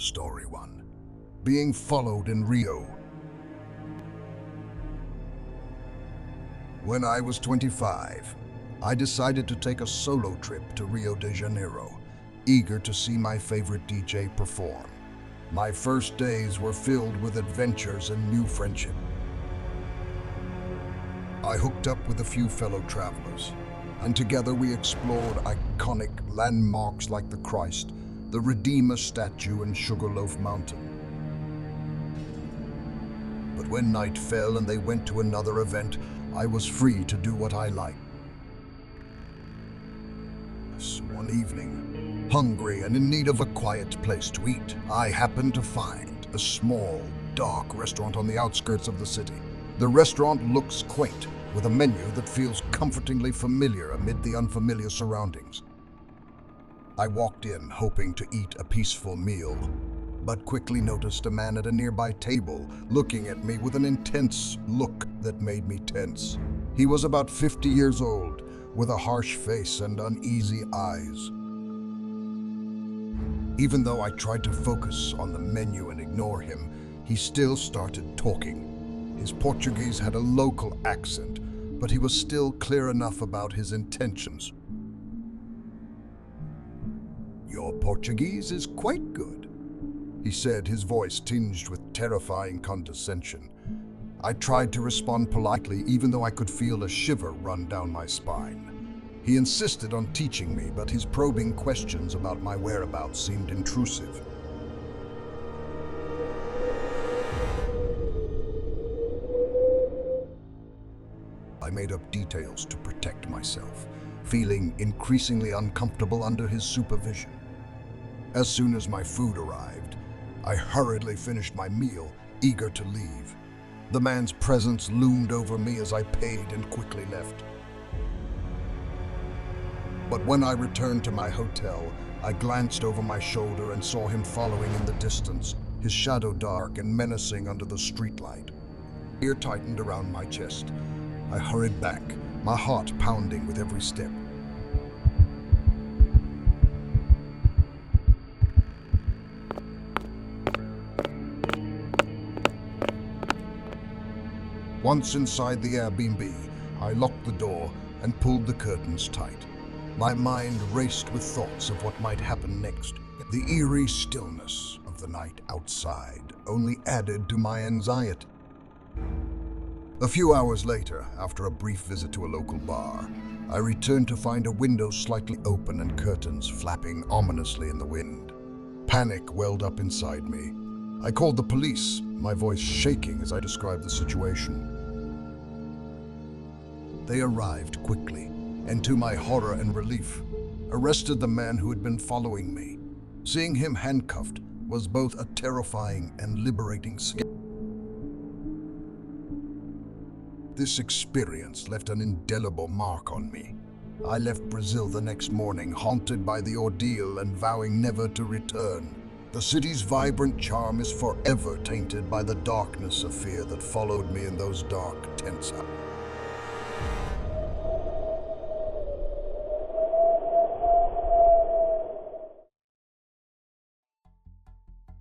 Story 1. Being followed in Rio. When I was 25, I decided to take a solo trip to Rio de Janeiro, eager to see my favorite DJ perform. My first days were filled with adventures and new friendship. I hooked up with a few fellow travelers, and together we explored iconic landmarks like the Christ, the Redeemer statue, and Sugarloaf Mountain. But when night fell and they went to another event, I was free to do what I liked. One evening, hungry and in need of a quiet place to eat, I happened to find a small, dark restaurant on the outskirts of the city. The restaurant looks quaint, with a menu that feels comfortingly familiar amid the unfamiliar surroundings. I walked in, hoping to eat a peaceful meal, but quickly noticed a man at a nearby table looking at me with an intense look that made me tense. He was about 50 years old, with a harsh face and uneasy eyes. Even though I tried to focus on the menu and ignore him, he still started talking. His Portuguese had a local accent, but he was still clear enough about his intentions. "Your Portuguese is quite good," he said, his voice tinged with terrifying condescension. I tried to respond politely, even though I could feel a shiver run down my spine. He insisted on teaching me, but his probing questions about my whereabouts seemed intrusive. I made up details to protect myself, feeling increasingly uncomfortable under his supervision. As soon as my food arrived, I hurriedly finished my meal, eager to leave. The man's presence loomed over me as I paid and quickly left. But when I returned to my hotel, I glanced over my shoulder and saw him following in the distance, his shadow dark and menacing under the streetlight. Fear tightened around my chest. I hurried back, my heart pounding with every step. Once inside the Airbnb, I locked the door and pulled the curtains tight. My mind raced with thoughts of what might happen next. The eerie stillness of the night outside only added to my anxiety. A few hours later, after a brief visit to a local bar, I returned to find a window slightly open and curtains flapping ominously in the wind. Panic welled up inside me. I called the police, my voice shaking as I described the situation. They arrived quickly, and to my horror and relief, arrested the man who had been following me. Seeing him handcuffed was both a terrifying and liberating scene. This experience left an indelible mark on me. I left Brazil the next morning, haunted by the ordeal and vowing never to return. The city's vibrant charm is forever tainted by the darkness of fear that followed me in those dark, tense hours.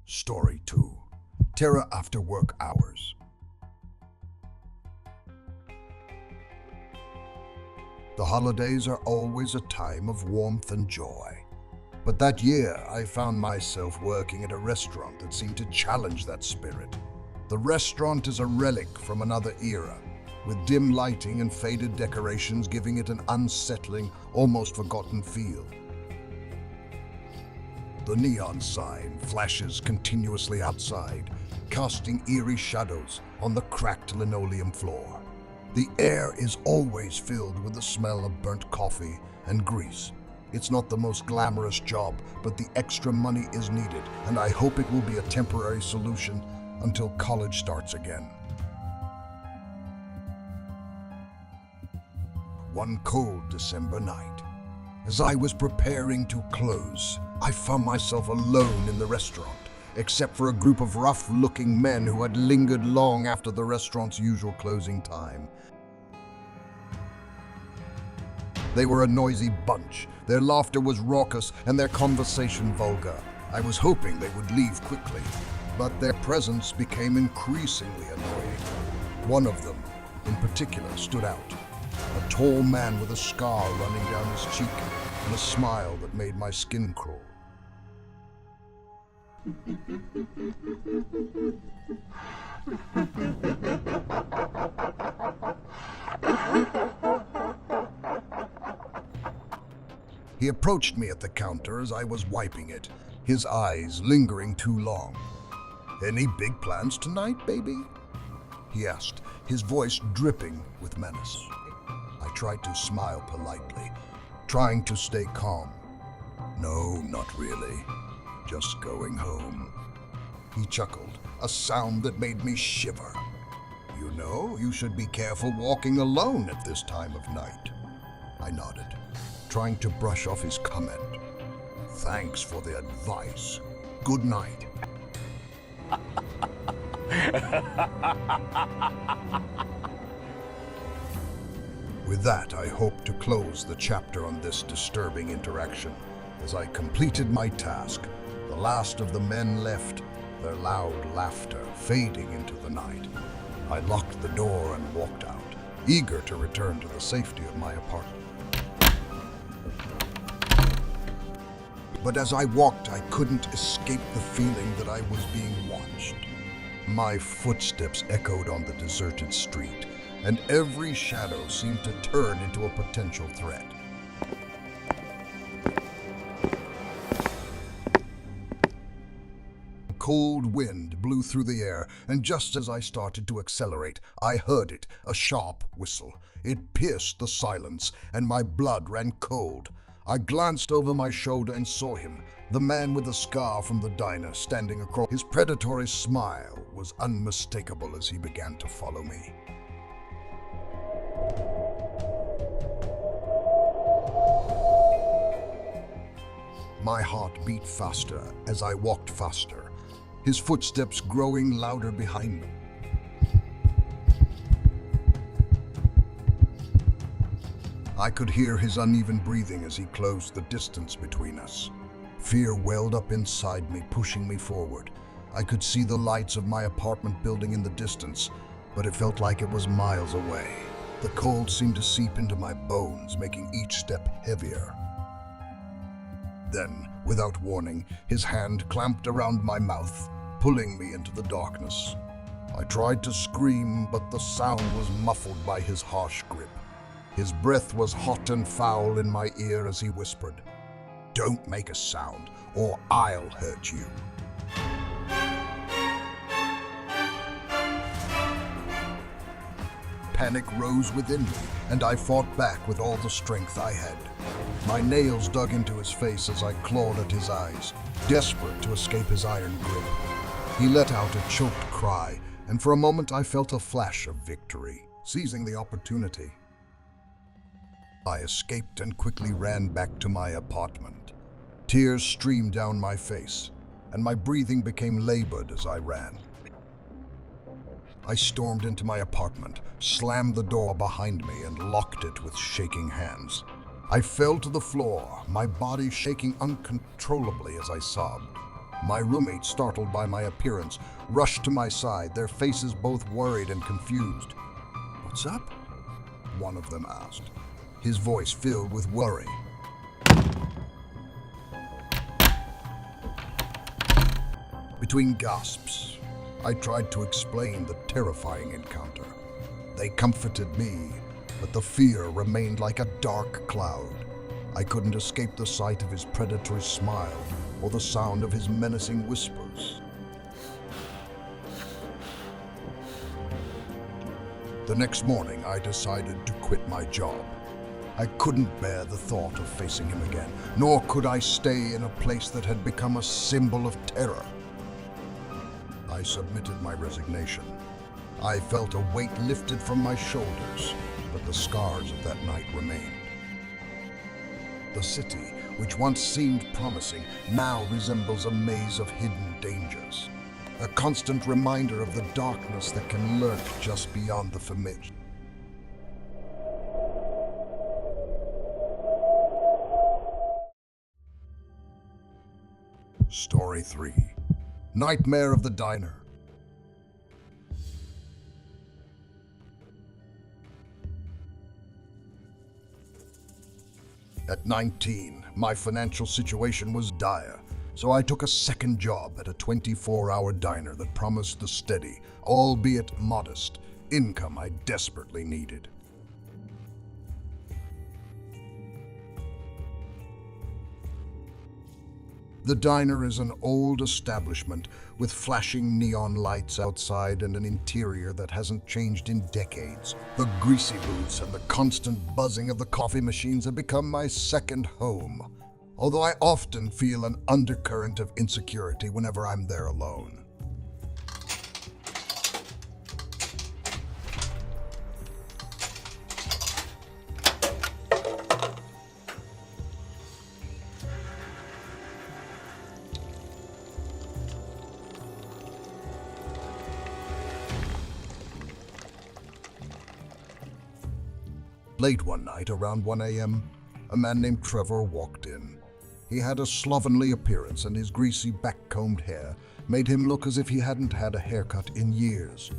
Story 2. Terror after work hours. The holidays are always a time of warmth and joy. But that year, I found myself working at a restaurant that seemed to challenge that spirit. The restaurant is a relic from another era, with dim lighting and faded decorations giving it an unsettling, almost forgotten feel. The neon sign flashes continuously outside, casting eerie shadows on the cracked linoleum floor. The air is always filled with the smell of burnt coffee and grease. It's not the most glamorous job, but the extra money is needed, and I hope it will be a temporary solution until college starts again. One cold December night, as I was preparing to close, I found myself alone in the restaurant, except for a group of rough-looking men who had lingered long after the restaurant's usual closing time. They were a noisy bunch. Their laughter was raucous and their conversation vulgar. I was hoping they would leave quickly, but their presence became increasingly annoying. One of them, in particular, stood out. A tall man with a scar running down his cheek and a smile that made my skin crawl. He approached me at the counter as I was wiping it, his eyes lingering too long. "Any big plans tonight, baby?" he asked, his voice dripping with menace. I tried to smile politely, trying to stay calm. "No, not really. Just going home." He chuckled, a sound that made me shiver. "You know, you should be careful walking alone at this time of night." I nodded, trying to brush off his comment. "Thanks for the advice. Good night." With that, I hope to close the chapter on this disturbing interaction. As I completed my task, the last of the men left, their loud laughter fading into the night. I locked the door and walked out, eager to return to the safety of my apartment. But as I walked, I couldn't escape the feeling that I was being watched. My footsteps echoed on the deserted street, and every shadow seemed to turn into a potential threat. A cold wind blew through the air, and just as I started to accelerate, I heard it, a sharp whistle. It pierced the silence, and my blood ran cold. I glanced over my shoulder and saw him, the man with the scar from the diner, standing across. His predatory smile was unmistakable as he began to follow me. My heart beat faster as I walked faster, his footsteps growing louder behind me. I could hear his uneven breathing as he closed the distance between us. Fear welled up inside me, pushing me forward. I could see the lights of my apartment building in the distance, but it felt like it was miles away. The cold seemed to seep into my bones, making each step heavier. Then, without warning, his hand clamped around my mouth, pulling me into the darkness. I tried to scream, but the sound was muffled by his harsh grip. His breath was hot and foul in my ear as he whispered, "Don't make a sound, or I'll hurt you." Panic rose within me, and I fought back with all the strength I had. My nails dug into his face as I clawed at his eyes, desperate to escape his iron grip. He let out a choked cry, and for a moment I felt a flash of victory. Seizing the opportunity, I escaped and quickly ran back to my apartment. Tears streamed down my face, and my breathing became labored as I ran. I stormed into my apartment, slammed the door behind me, and locked it with shaking hands. I fell to the floor, my body shaking uncontrollably as I sobbed. My roommates, startled by my appearance, rushed to my side, their faces both worried and confused. "What's up?" one of them asked, his voice filled with worry. Between gasps, I tried to explain the terrifying encounter. They comforted me, but the fear remained like a dark cloud. I couldn't escape the sight of his predatory smile or the sound of his menacing whispers. The next morning, I decided to quit my job. I couldn't bear the thought of facing him again, nor could I stay in a place that had become a symbol of terror. I submitted my resignation. I felt a weight lifted from my shoulders, but the scars of that night remained. The city, which once seemed promising, now resembles a maze of hidden dangers, a constant reminder of the darkness that can lurk just beyond the familiar. Story 3. Nightmare of the Diner. At 19, my financial situation was dire, so I took a second job at a 24-hour diner that promised the steady, albeit modest, income I desperately needed. The diner is an old establishment with flashing neon lights outside and an interior that hasn't changed in decades. The greasy boots and the constant buzzing of the coffee machines have become my second home, although I often feel an undercurrent of insecurity whenever I'm there alone. Late one night, around 1 a.m., a man named Trevor walked in. He had a slovenly appearance, and his greasy back-combed hair made him look as if he hadn't had a haircut in years.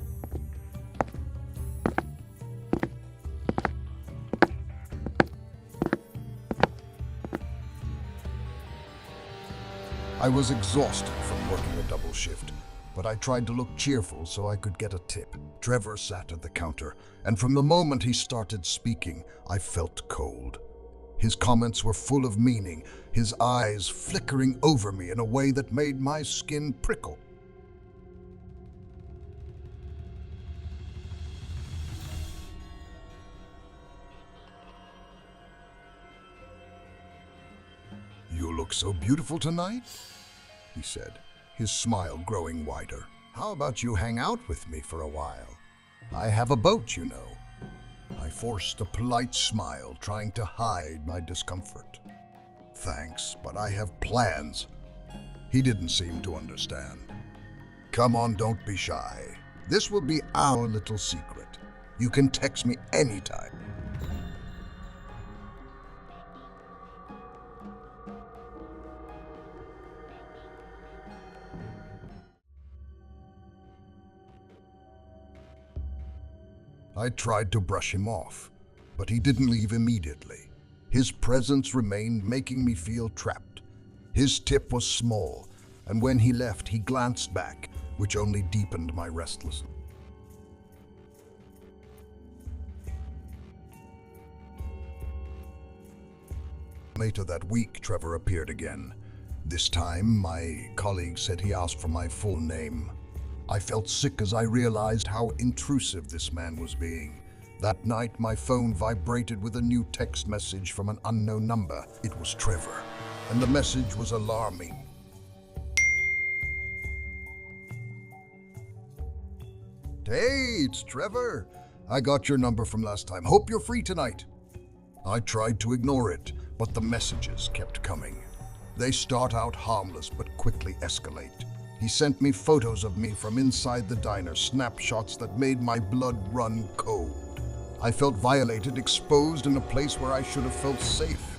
I was exhausted from working a double shift, but I tried to look cheerful so I could get a tip. Trevor sat at the counter, and from the moment he started speaking, I felt cold. His comments were full of meaning, his eyes flickering over me in a way that made my skin prickle. "You look so beautiful tonight," he said, his smile growing wider. "How about you hang out with me for a while? I have a boat, you know." I forced a polite smile, trying to hide my discomfort. "Thanks, but I have plans." He didn't seem to understand. "Come on, don't be shy. This will be our little secret. You can text me anytime." I tried to brush him off, but he didn't leave immediately. His presence remained, making me feel trapped. His tip was small, and when he left, he glanced back, which only deepened my restlessness. Later that week, Trevor appeared again. This time, my colleague said he asked for my full name. I felt sick as I realized how intrusive this man was being. That night, my phone vibrated with a new text message from an unknown number. It was Trevor, and the message was alarming. "Hey, it's Trevor. I got your number from last time. Hope you're free tonight." I tried to ignore it, but the messages kept coming. They start out harmless but quickly escalate. He sent me photos of me from inside the diner, snapshots that made my blood run cold. I felt violated, exposed in a place where I should have felt safe.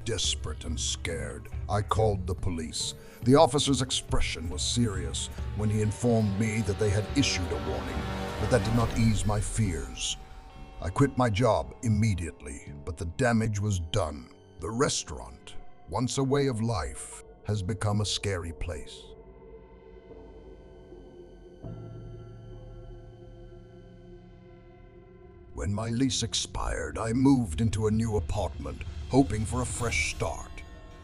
Desperate and scared, I called the police. The officer's expression was serious when he informed me that they had issued a warning, but that did not ease my fears. I quit my job immediately, but the damage was done. The restaurant, once a way of life, has become a scary place. When my lease expired, I moved into a new apartment, hoping for a fresh start.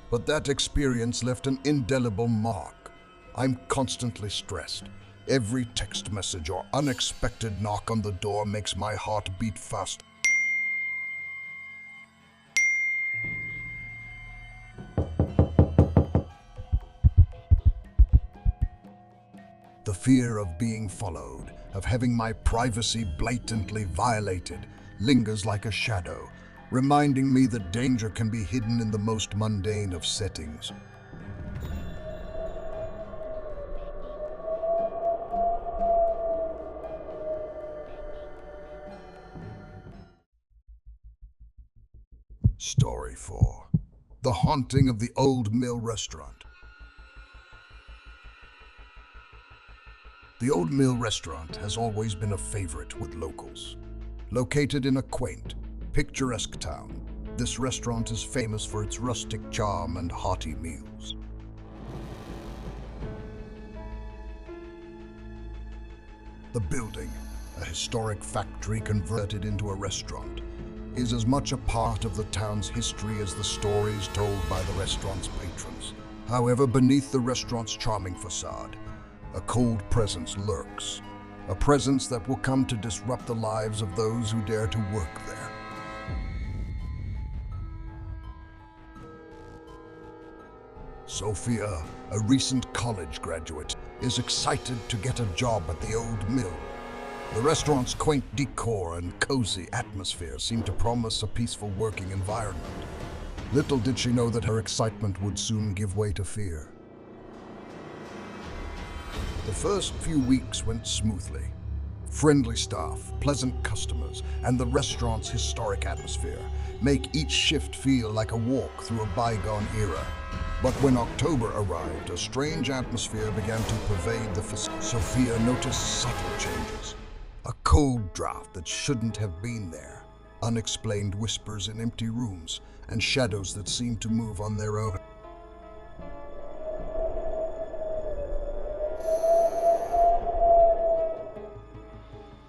But that experience left an indelible mark. I'm constantly stressed. Every text message or unexpected knock on the door makes my heart beat fast. The fear of being followed, of having my privacy blatantly violated, lingers like a shadow. reminding me that danger can be hidden in the most mundane of settings. Story 4. The Haunting of the Old Mill Restaurant. The Old Mill Restaurant has always been a favorite with locals. Located in a quaint, picturesque town, this restaurant is famous for its rustic charm and hearty meals. The building, a historic factory converted into a restaurant, is as much a part of the town's history as the stories told by the restaurant's patrons. However, beneath the restaurant's charming facade, a cold presence lurks. A presence that will come to disrupt the lives of those who dare to work there. Sophia, a recent college graduate, is excited to get a job at the Old Mill. The restaurant's quaint decor and cozy atmosphere seem to promise a peaceful working environment. Little did she know that her excitement would soon give way to fear. The first few weeks went smoothly. Friendly staff, pleasant customers, and the restaurant's historic atmosphere make each shift feel like a walk through a bygone era. But when October arrived, a strange atmosphere began to pervade the facility. Sophia noticed subtle changes. A cold draft that shouldn't have been there, unexplained whispers in empty rooms, and shadows that seemed to move on their own.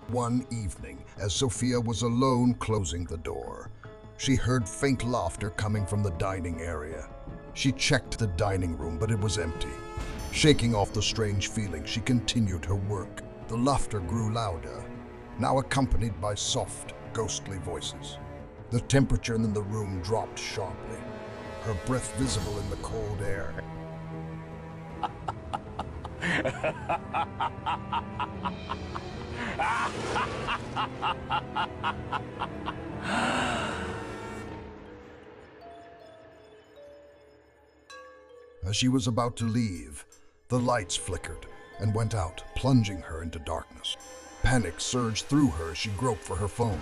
One evening, as Sophia was alone closing the door, she heard faint laughter coming from the dining area. She checked the dining room, but it was empty. Shaking off the strange feeling, she continued her work. The laughter grew louder, now accompanied by soft, ghostly voices. The temperature in the room dropped sharply, her breath visible in the cold air. As she was about to leave, the lights flickered and went out, plunging her into darkness. Panic surged through her as she groped for her phone.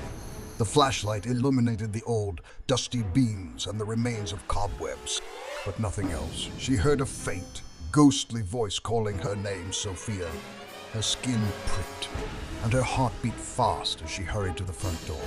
The flashlight illuminated the old, dusty beams and the remains of cobwebs, but nothing else. She heard a faint, ghostly voice calling her name, Sophia. Her skin pricked, and her heart beat fast as she hurried to the front door.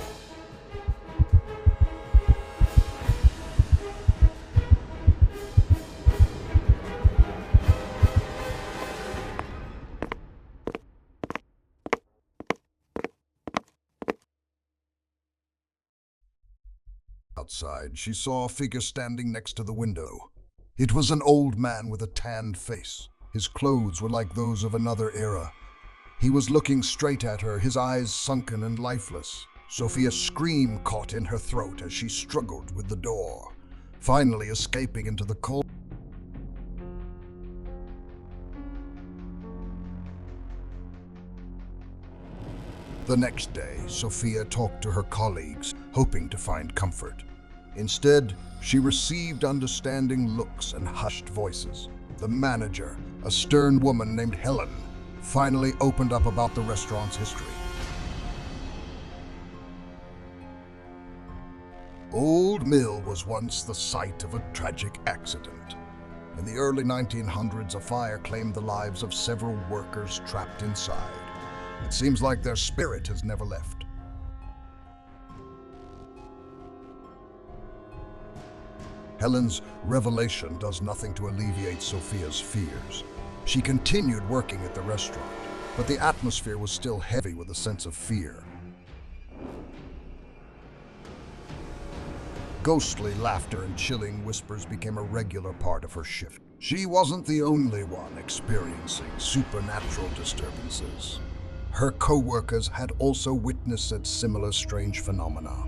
Outside, she saw a figure standing next to the window. It was an old man with a tanned face. His clothes were like those of another era. He was looking straight at her, his eyes sunken and lifeless. Sophia's scream caught in her throat as she struggled with the door, finally escaping into the cold. The next day, Sophia talked to her colleagues, hoping to find comfort. Instead, she received understanding looks and hushed voices. The manager, a stern woman named Helen, finally opened up about the restaurant's history. Old Mill was once the site of a tragic accident. In the early 1900s, a fire claimed the lives of several workers trapped inside. It seems like their spirit has never left. Helen's revelation does nothing to alleviate Sophia's fears. She continued working at the restaurant, but the atmosphere was still heavy with a sense of fear. Ghostly laughter and chilling whispers became a regular part of her shift. She wasn't the only one experiencing supernatural disturbances. Her co-workers had also witnessed similar strange phenomena.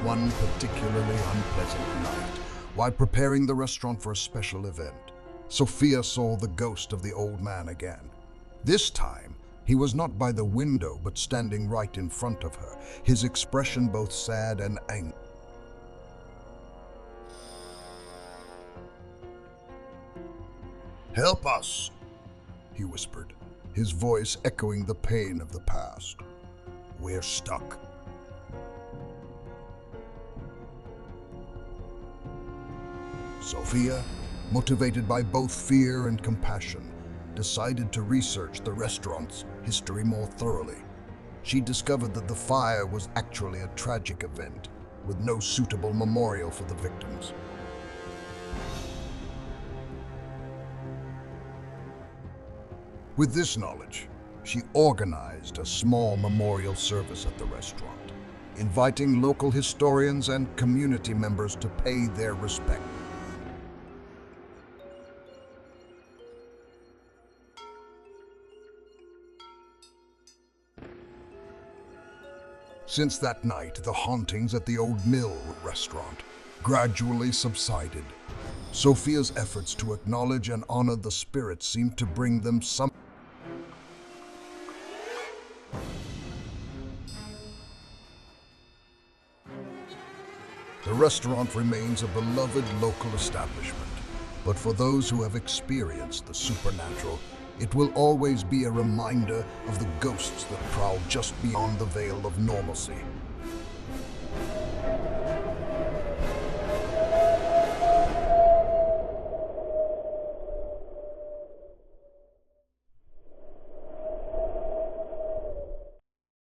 One particularly unpleasant night, While preparing the restaurant for a special event, Sophia saw the ghost of the old man again. This time, he was not by the window, but standing right in front of her, his expression both sad and angry. "Help us," he whispered, his voice echoing the pain of the past. "We're stuck." Sophia, motivated by both fear and compassion, decided to research the restaurant's history more thoroughly. She discovered that the fire was actually a tragic event, with no suitable memorial for the victims. With this knowledge, she organized a small memorial service at the restaurant, inviting local historians and community members to pay their respect. Since that night, the hauntings at the old mill restaurant gradually subsided. Sophia's efforts to acknowledge and honor the spirits seemed to bring them some. The restaurant remains a beloved local establishment, but for those who have experienced the supernatural, it will always be a reminder of the ghosts that prowl just beyond the veil of normalcy.